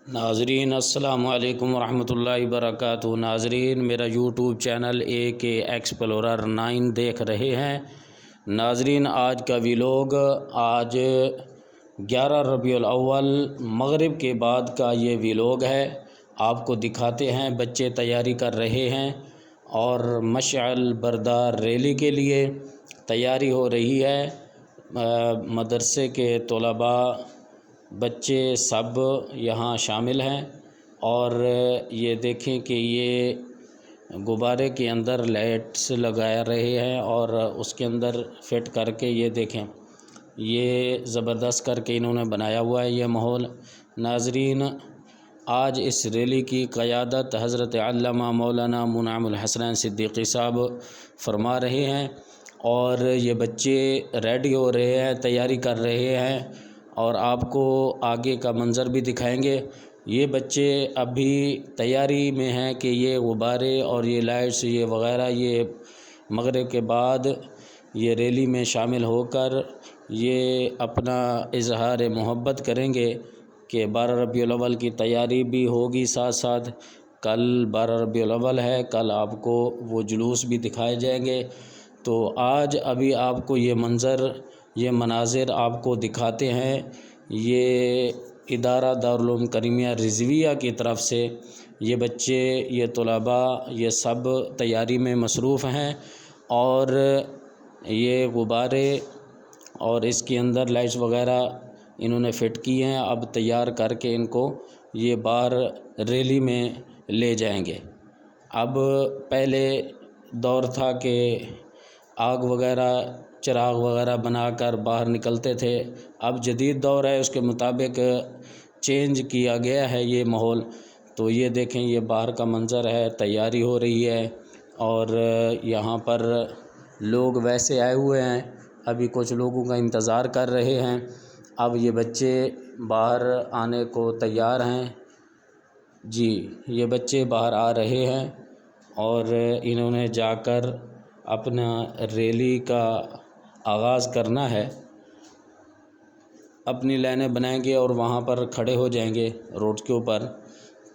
ناظرین السلام علیکم ورحمۃ اللہ وبرکاتہ۔ ناظرین میرا یوٹیوب چینل کے ایکسپلورر 9 دیکھ رہے ہیں۔ ناظرین آج کا ویلوگ آج 11 ربیع الاول مغرب کے بعد کا یہ ویلوگ ہے۔ آپ کو دکھاتے ہیں بچے تیاری کر رہے ہیں اور مشعل بردار ریلی کے لیے تیاری ہو رہی ہے۔ مدرسے کے طلباء بچے سب یہاں شامل ہیں اور یہ دیکھیں کہ یہ غبارے کے اندر لائٹس لگا رہے ہیں اور اس کے اندر فٹ کر کے یہ دیکھیں، یہ زبردست کر کے انہوں نے بنایا ہوا ہے یہ ماحول۔ ناظرین آج اس ریلی کی قیادت حضرت علامہ مولانا منعم الحسنین صدیقی صاحب فرما رہے ہیں اور یہ بچے ریڈی ہو رہے ہیں، تیاری کر رہے ہیں اور آپ کو آگے کا منظر بھی دکھائیں گے۔ یہ بچے ابھی تیاری میں ہیں کہ یہ غبارے اور یہ لائٹس یہ وغیرہ یہ مغرب کے بعد یہ ریلی میں شامل ہو کر یہ اپنا اظہار محبت کریں گے کہ 12 ربیع الاول کی تیاری بھی ہوگی، ساتھ ساتھ کل 12 ربیع الاول ہے، کل آپ کو وہ جلوس بھی دکھائے جائیں گے۔ تو آج ابھی آپ کو یہ مناظر آپ کو دکھاتے ہیں۔ یہ ادارہ دارالعلوم کریمیہ رضویہ کی طرف سے یہ بچے یہ طلباء یہ سب تیاری میں مصروف ہیں اور یہ غبارے اور اس کے اندر لائٹس وغیرہ انہوں نے فٹ کی ہیں، اب تیار کر کے ان کو یہ باہر ریلی میں لے جائیں گے۔ اب پہلے دور تھا کہ آگ وغیرہ چراغ وغیرہ بنا کر باہر نکلتے تھے، اب جدید دور ہے، اس کے مطابق چینج کیا گیا ہے یہ ماحول۔ تو یہ دیکھیں یہ باہر کا منظر ہے، تیاری ہو رہی ہے اور یہاں پر لوگ ویسے آئے ہوئے ہیں، ابھی کچھ لوگوں کا انتظار کر رہے ہیں۔ اب یہ بچے باہر آنے کو تیار ہیں، جی یہ بچے باہر آ رہے ہیں اور انہوں نے جا کر اپنا ریلی کا آغاز کرنا ہے، اپنی لائنیں بنائیں گے اور وہاں پر کھڑے ہو جائیں گے روڈ کے اوپر۔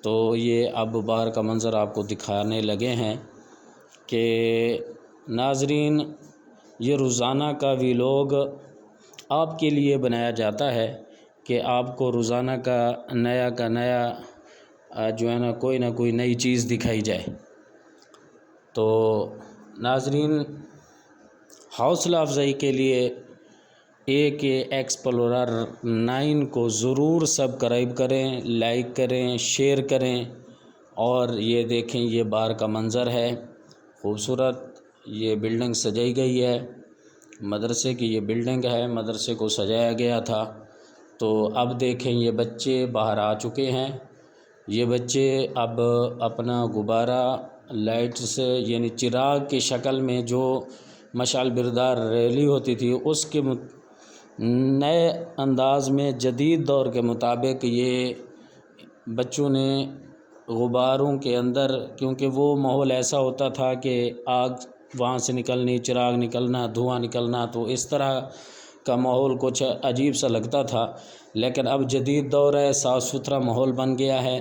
تو یہ اب باہر کا منظر آپ کو دکھانے لگے ہیں کہ ناظرین یہ روزانہ کا ویلوگ آپ کے لیے بنایا جاتا ہے کہ آپ کو روزانہ کا نیا جو ہے نا کوئی نئی چیز دکھائی جائے۔ تو ناظرین حوصلہ افزائی کے لیے کے ایکسپلورر 9 کو ضرور سبسکرائب کریں، لائک کریں، شیئر کریں اور یہ دیکھیں یہ باہر کا منظر ہے خوبصورت، یہ بلڈنگ سجائی گئی ہے، مدرسے کی یہ بلڈنگ ہے، مدرسے کو سجایا گیا تھا۔ تو اب دیکھیں یہ بچے باہر آ چکے ہیں، یہ بچے اب اپنا غبارہ لائٹ سے یعنی چراغ کی شکل میں جو مشعل بردار ریلی ہوتی تھی اس کے نئے انداز میں جدید دور کے مطابق یہ بچوں نے غباروں کے اندر، کیونکہ وہ ماحول ایسا ہوتا تھا کہ آگ وہاں سے نکلنی، چراغ نکلنا، دھواں نکلنا، تو اس طرح کا ماحول کچھ عجیب سا لگتا تھا، لیکن اب جدید دور ہے، صاف ستھرا ماحول بن گیا ہے۔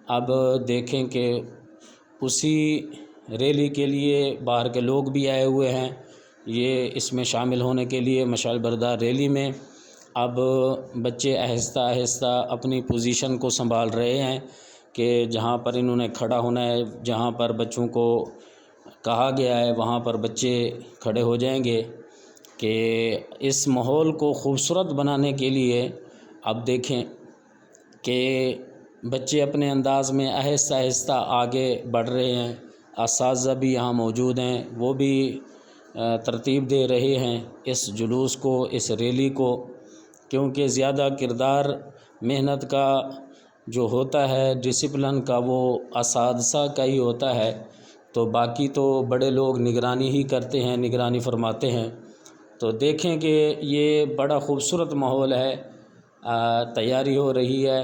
اب دیکھیں کہ اسی ریلی کے لیے باہر کے لوگ بھی آئے ہوئے ہیں یہ اس میں شامل ہونے کے لیے مشعل بردار ریلی میں۔ اب بچے آہستہ آہستہ اپنی پوزیشن کو سنبھال رہے ہیں کہ جہاں پر انہوں نے کھڑا ہونا ہے، جہاں پر بچوں کو کہا گیا ہے وہاں پر بچے کھڑے ہو جائیں گے کہ اس ماحول کو خوبصورت بنانے کے لیے اب دیکھیں کہ بچے اپنے انداز میں آہستہ آہستہ آگے بڑھ رہے ہیں، اساتذہ بھی یہاں موجود ہیں، وہ بھی ترتیب دے رہے ہیں اس جلوس کو، اس ریلی کو، کیونکہ زیادہ کردار محنت کا جو ہوتا ہے، ڈسپلن کا، وہ اساتذہ کا ہی ہوتا ہے، تو باقی تو بڑے لوگ نگرانی ہی کرتے ہیں، نگرانی فرماتے ہیں۔ تو دیکھیں کہ یہ بڑا خوبصورت ماحول ہے، تیاری ہو رہی ہے،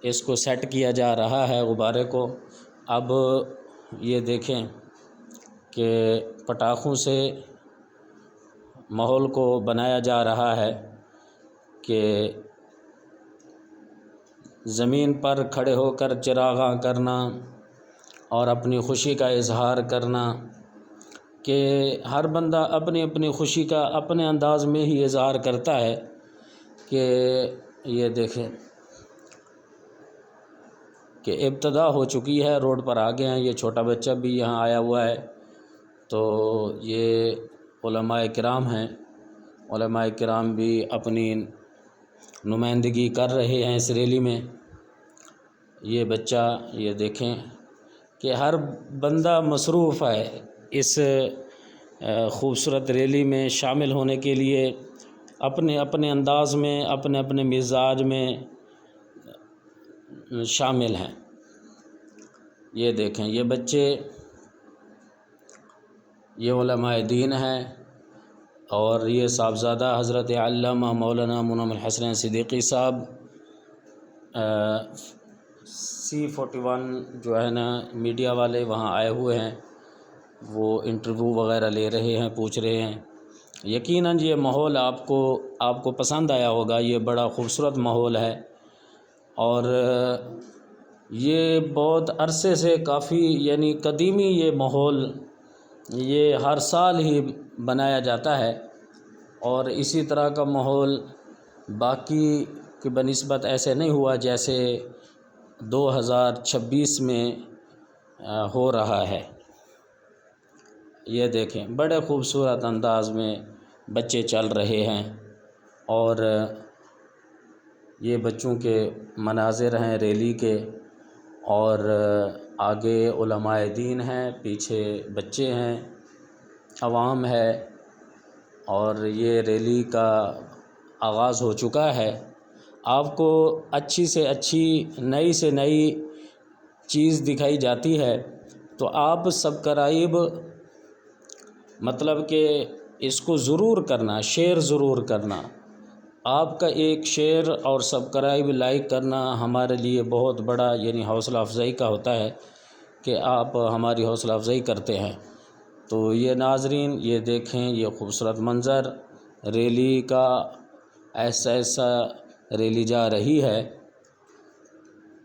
اس کو سیٹ کیا جا رہا ہے غبارے کو۔ اب یہ دیکھیں کہ پٹاخوں سے ماحول کو بنایا جا رہا ہے کہ زمین پر کھڑے ہو کر چراغاں کرنا اور اپنی خوشی کا اظہار کرنا، کہ ہر بندہ اپنی اپنی خوشی کا اپنے انداز میں ہی اظہار کرتا ہے۔ کہ یہ دیکھیں کہ ابتدا ہو چکی ہے، روڈ پر آ گئے ہیں، یہ چھوٹا بچہ بھی یہاں آیا ہوا ہے۔ تو یہ علماء کرام ہیں، علماء کرام بھی اپنی نمائندگی کر رہے ہیں اس ریلی میں۔ یہ بچہ یہ دیکھیں کہ ہر بندہ مصروف ہے اس خوبصورت ریلی میں شامل ہونے کے لیے، اپنے اپنے انداز میں، اپنے اپنے مزاج میں شامل ہیں۔ یہ دیکھیں یہ بچے، یہ علماء دین ہیں، اور یہ صاحبزادہ حضرت علامہ مولانا منعم الحسنین صدیقی صاحب C41 جو ہے نا میڈیا والے وہاں آئے ہوئے ہیں، وہ انٹرویو وغیرہ لے رہے ہیں، پوچھ رہے ہیں۔ یقیناً یہ ماحول آپ کو پسند آیا ہوگا، یہ بڑا خوبصورت ماحول ہے، اور یہ بہت عرصے سے کافی یعنی قدیمی یہ ماحول یہ ہر سال ہی بنایا جاتا ہے، اور اسی طرح کا ماحول باقی کی بنسبت ایسے نہیں ہوا جیسے 2026 میں ہو رہا ہے۔ یہ دیکھیں بڑے خوبصورت انداز میں بچے چل رہے ہیں، اور یہ بچوں کے مناظر ہیں ریلی کے، اور آگے علماء دین ہیں، پیچھے بچے ہیں، عوام ہے، اور یہ ریلی کا آغاز ہو چکا ہے۔ آپ کو اچھی سے اچھی، نئی سے نئی چیز دکھائی جاتی ہے، تو آپ سبسکرائب مطلب کہ اس کو ضرور کرنا، شیئر ضرور کرنا۔ آپ کا ایک شیئر اور سبسکرائب لائک کرنا ہمارے لیے بہت بڑا یعنی حوصلہ افزائی کا ہوتا ہے، کہ آپ ہماری حوصلہ افزائی کرتے ہیں۔ تو یہ ناظرین یہ دیکھیں یہ خوبصورت منظر ریلی کا، ایسا ریلی جا رہی ہے،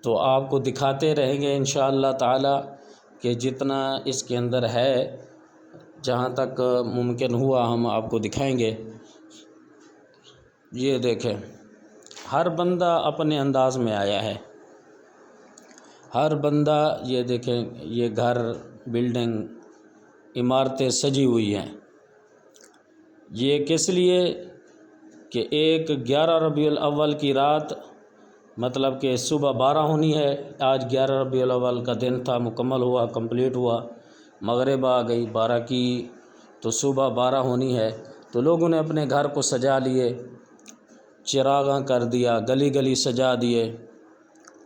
تو آپ کو دکھاتے رہیں گے انشاءاللہ تعالی، کہ جتنا اس کے اندر ہے جہاں تک ممکن ہوا ہم آپ کو دکھائیں گے۔ یہ دیکھیں ہر بندہ اپنے انداز میں آیا ہے، ہر بندہ یہ دیکھیں، یہ گھر، بلڈنگ، عمارتیں سجی ہوئی ہیں۔ یہ کس لیے کہ ایک 11 ربیع الاول کی رات، مطلب کہ صبح 12 ہونی ہے، آج 11 ربیع الاول کا دن تھا، مکمل ہوا، کمپلیٹ ہوا، مغرب آ گئی 12 کی، تو صبح 12 ہونی ہے، تو لوگوں نے اپنے گھر کو سجا لیے، چراغاں کر دیا، گلی گلی سجا دیے۔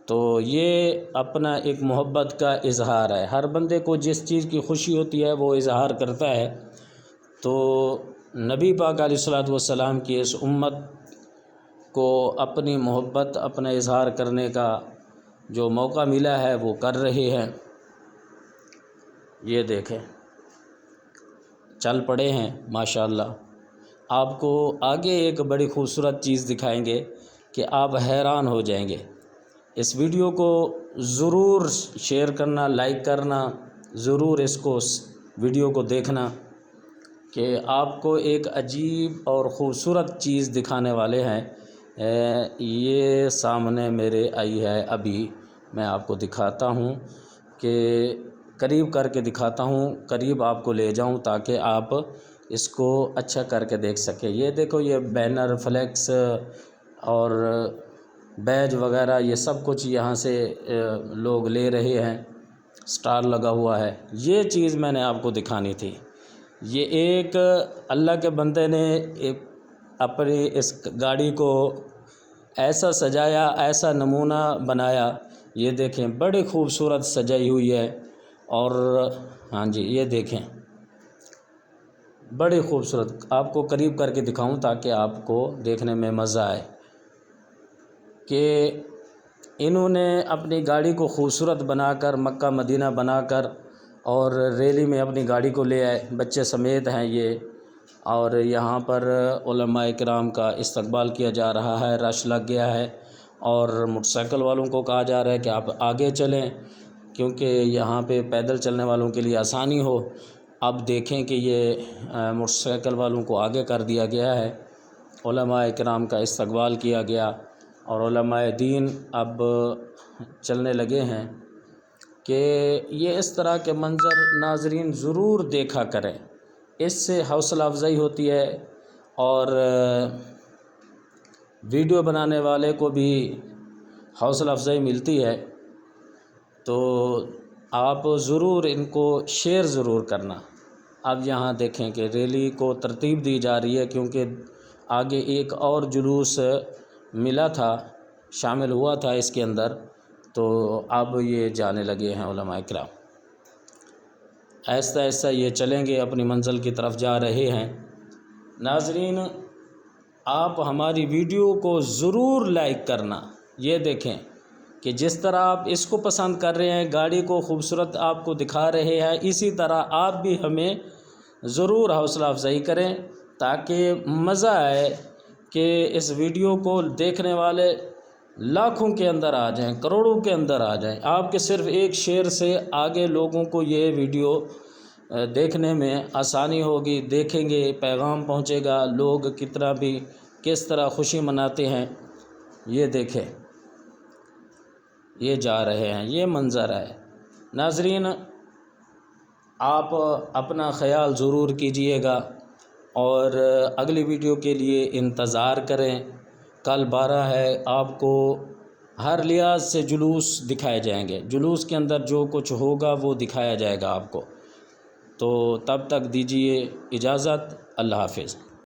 تو یہ اپنا ایک محبت کا اظہار ہے، ہر بندے کو جس چیز کی خوشی ہوتی ہے وہ اظہار کرتا ہے۔ تو نبی پاک علیہ الصلوۃ والسلام کی اس امت کو اپنی محبت، اپنا اظہار کرنے کا جو موقع ملا ہے وہ کر رہے ہیں۔ یہ دیکھیں چل پڑے ہیں ماشاءاللہ۔ آپ کو آگے ایک بڑی خوبصورت چیز دکھائیں گے کہ آپ حیران ہو جائیں گے۔ اس ویڈیو کو ضرور شیئر کرنا، لائک کرنا، ضرور اس کو ویڈیو کو دیکھنا، کہ آپ کو ایک عجیب اور خوبصورت چیز دکھانے والے ہیں۔ یہ سامنے میرے آئی ہے، ابھی میں آپ کو دکھاتا ہوں، کہ قریب کر کے دکھاتا ہوں، قریب آپ کو لے جاؤں تاکہ آپ اس کو اچھا کر کے دیکھ سکیں۔ یہ دیکھو یہ بینر، فلیکس اور بیج وغیرہ یہ سب کچھ یہاں سے لوگ لے رہے ہیں، سٹال لگا ہوا ہے۔ یہ چیز میں نے آپ کو دکھانی تھی۔ یہ ایک اللہ کے بندے نے اپنی اس گاڑی کو ایسا سجایا، ایسا نمونہ بنایا، یہ دیکھیں بڑی خوبصورت سجائی ہوئی ہے، اور ہاں جی یہ دیکھیں بڑی خوبصورت، آپ کو قریب کر کے دکھاؤں تاکہ آپ کو دیکھنے میں مزہ آئے، کہ انہوں نے اپنی گاڑی کو خوبصورت بنا کر، مکہ مدینہ بنا کر، اور ریلی میں اپنی گاڑی کو لے آئے، بچے سمیت ہیں یہ، اور یہاں پر علماء کرام کا استقبال کیا جا رہا ہے، رش لگ گیا ہے، اور موٹر سائیکل والوں کو کہا جا رہا ہے کہ آپ آگے چلیں کیونکہ یہاں پہ پیدل چلنے والوں کے لیے آسانی ہو۔ اب دیکھیں کہ یہ موٹر سائیکل والوں کو آگے کر دیا گیا ہے، علماء کرام کا استقبال کیا گیا اور علماء دین اب چلنے لگے ہیں کہ یہ اس طرح کے منظر ناظرین ضرور دیکھا کریں، اس سے حوصلہ افزائی ہوتی ہے اور ویڈیو بنانے والے کو بھی حوصلہ افزائی ملتی ہے۔ تو آپ ضرور ان کو شیئر ضرور کرنا۔ اب یہاں دیکھیں کہ ریلی کو ترتیب دی جا رہی ہے کیونکہ آگے ایک اور جلوس ملا تھا، شامل ہوا تھا اس کے اندر، تو اب یہ جانے لگے ہیں علماء کرام۔ آہستہ آہستہ یہ چلیں گے، اپنی منزل کی طرف جا رہے ہیں۔ ناظرین آپ ہماری ویڈیو کو ضرور لائک کرنا۔ یہ دیکھیں کہ جس طرح آپ اس کو پسند کر رہے ہیں، گاڑی کو خوبصورت آپ کو دکھا رہے ہیں، اسی طرح آپ بھی ہمیں ضرور حوصلہ افزائی کریں تاکہ مزہ آئے کہ اس ویڈیو کو دیکھنے والے لاکھوں کے اندر آ جائیں، کروڑوں کے اندر آ جائیں۔ آپ کے صرف ایک شیئر سے آگے لوگوں کو یہ ویڈیو دیکھنے میں آسانی ہوگی، دیکھیں گے، پیغام پہنچے گا، لوگ کتنا بھی کس طرح خوشی مناتے ہیں۔ یہ دیکھیں یہ جا رہے ہیں، یہ منظر ہے۔ ناظرین آپ اپنا خیال ضرور کیجئے گا اور اگلی ویڈیو کے لیے انتظار کریں۔ کل 12 ہے، آپ کو ہر لحاظ سے جلوس دکھائے جائیں گے، جلوس کے اندر جو کچھ ہوگا وہ دکھایا جائے گا آپ کو۔ تو تب تک دیجئے اجازت، اللہ حافظ۔